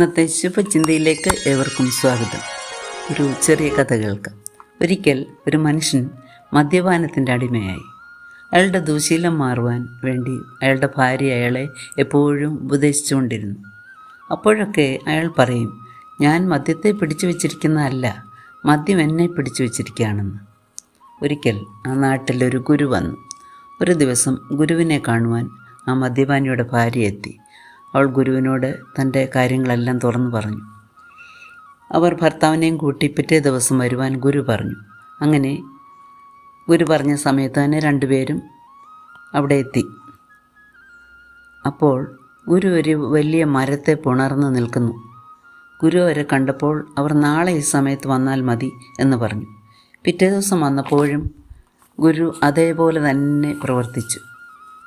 ഇന്നത്തെ ശുഭചിന്തയിലേക്ക് ഏവർക്കും സ്വാഗതം. ഒരു ചെറിയ കഥ കേൾക്കാം. ഒരിക്കൽ ഒരു മനുഷ്യൻ മദ്യപാനത്തിൻ്റെ അടിമയായി. അയാളുടെ ദുശീലം മാറുവാൻ വേണ്ടി അയാളുടെ ഭാര്യ അയാളെ എപ്പോഴും ഉപദേശിച്ചുകൊണ്ടിരുന്നു. അപ്പോഴൊക്കെ അയാൾ പറയും, ഞാൻ മദ്യത്തെ പിടിച്ചു വച്ചിരിക്കുന്നതല്ല, മദ്യം എന്നെ പിടിച്ചു വച്ചിരിക്കുകയാണെന്ന്. ഒരിക്കൽ ആ നാട്ടിലൊരു ഗുരു വന്നു. ഒരു ദിവസം ഗുരുവിനെ കാണുവാൻ ആ മദ്യപാനിയുടെ ഭാര്യ എത്തി. അവൾ ഗുരുവിനോട് തൻ്റെ കാര്യങ്ങളെല്ലാം തുറന്നു പറഞ്ഞു. അവർ ഭർത്താവിനെയും കൂട്ടി പിറ്റേ ദിവസം വരുവാൻ ഗുരു പറഞ്ഞു. അങ്ങനെ ഗുരു പറഞ്ഞ സമയത്ത് തന്നെ രണ്ടുപേരും അവിടെ എത്തി. അപ്പോൾ ഗുരു ഒരു വലിയ മരത്തെ പുണർന്ന് നിൽക്കുന്നു. ഗുരു അവരെ കണ്ടപ്പോൾ അവർ നാളെ ഈ സമയത്ത് വന്നാൽ മതി എന്ന് പറഞ്ഞു. പിറ്റേ ദിവസം വന്നപ്പോഴും ഗുരു അതേപോലെ തന്നെ പ്രവർത്തിച്ചു.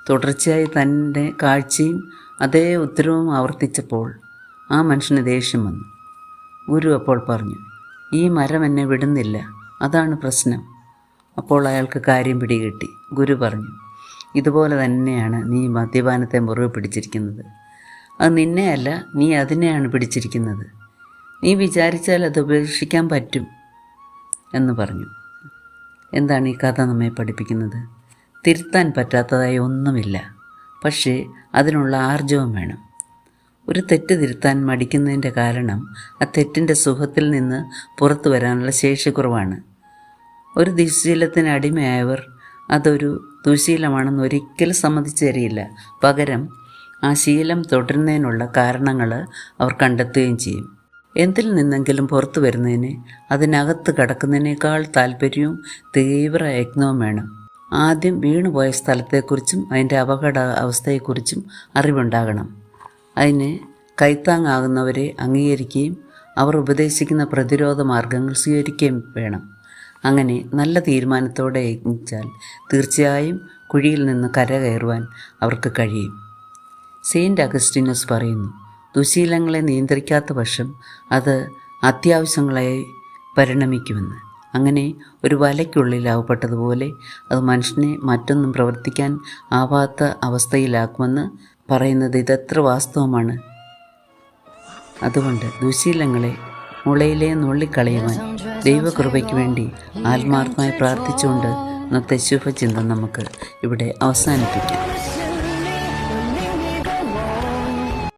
തുടർച്ചയായി തൻ്റെ കാഴ്ചയും അതേ ഉത്തരവും ആവർത്തിച്ചപ്പോൾ ആ മനുഷ്യന് ദേഷ്യം വന്നു. ഗുരു അപ്പോൾ പറഞ്ഞു, ഈ മരം എന്നെ വിടുന്നില്ല, അതാണ് പ്രശ്നം. അപ്പോൾ അയാൾക്ക് കാര്യം പിടികിട്ടി. ഗുരു പറഞ്ഞു, ഇതുപോലെ തന്നെയാണ് നീ മദ്യപാനത്തെ മുറിവ് പിടിച്ചിരിക്കുന്നത്. അത് നിന്നെയല്ല, നീ അതിനെയാണ് പിടിച്ചിരിക്കുന്നത്. നീ വിചാരിച്ചാൽ അത് ഉപേക്ഷിക്കാൻ പറ്റും എന്ന് പറഞ്ഞു. എന്താണ് ഈ കഥ നമ്മെ പഠിപ്പിക്കുന്നത്? തിരുത്താൻ പറ്റാത്തതായി ഒന്നുമില്ല, പക്ഷേ അതിനുള്ള ആർജവം വേണം. ഒരു തെറ്റ് തിരുത്താൻ മടിക്കുന്നതിൻ്റെ കാരണം ആ തെറ്റിൻ്റെ സുഖത്തിൽ നിന്ന് പുറത്തു വരാനുള്ള ശേഷിക്കുറവാണ്. ഒരു ദുശ്ശീലത്തിന് അടിമയായവർ അതൊരു ദുശ്ശീലമാണെന്ന് ഒരിക്കലും സമ്മതിച്ചു തരില്ല. പകരം ആ ശീലം തുടരുന്നതിനുള്ള കാരണങ്ങൾ അവർ കണ്ടെത്തുകയും ചെയ്യും. എന്തിൽ നിന്നെങ്കിലും പുറത്തു വരുന്നതിന് അതിനകത്ത് കടക്കുന്നതിനേക്കാൾ താല്പര്യവും തീവ്ര യത്നവും വേണം. ആദ്യം വീണുപോയ സ്ഥലത്തെക്കുറിച്ചും അതിൻ്റെ അപകട അവസ്ഥയെക്കുറിച്ചും അറിവുണ്ടാകണം. അതിന് കൈത്താങ്ങാകുന്നവരെ അംഗീകരിക്കുകയും അവർ ഉപദേശിക്കുന്ന പ്രതിരോധ മാർഗങ്ങൾ സ്വീകരിക്കുകയും വേണം. അങ്ങനെ നല്ല തീരുമാനത്തോടെ യത്നിച്ചാൽ തീർച്ചയായും കുഴിയിൽ നിന്ന് കരകയറുവാൻ അവർക്ക് കഴിയും. സെയിൻറ്റ് അഗസ്റ്റിനസ് പറയുന്നു, ദുശീലങ്ങളെ നിയന്ത്രിക്കാത്ത പക്ഷം അത് അത്യാവശ്യങ്ങളായി പരിണമിക്കുമെന്ന്. അങ്ങനെ ഒരു വലയ്ക്കുള്ളിൽ അകപ്പെട്ടതുപോലെ അത് മനുഷ്യനെ മറ്റൊന്നും പ്രവർത്തിക്കാൻ ആവാത്ത അവസ്ഥയിലാക്കുമെന്ന് പറയുന്നത് ഇതെത്ര വാസ്തവമാണ്. അതുകൊണ്ട് ദുശീലങ്ങളെ മുളയിലേ നുള്ളിക്കളയുവാൻ ദൈവകൃപയ്ക്ക് വേണ്ടി ആത്മാർത്ഥമായി പ്രാർത്ഥിച്ചുകൊണ്ട് ഇന്നത്തെ ശുഭചിന്ത നമുക്ക് ഇവിടെ അവസാനിപ്പിക്കാം.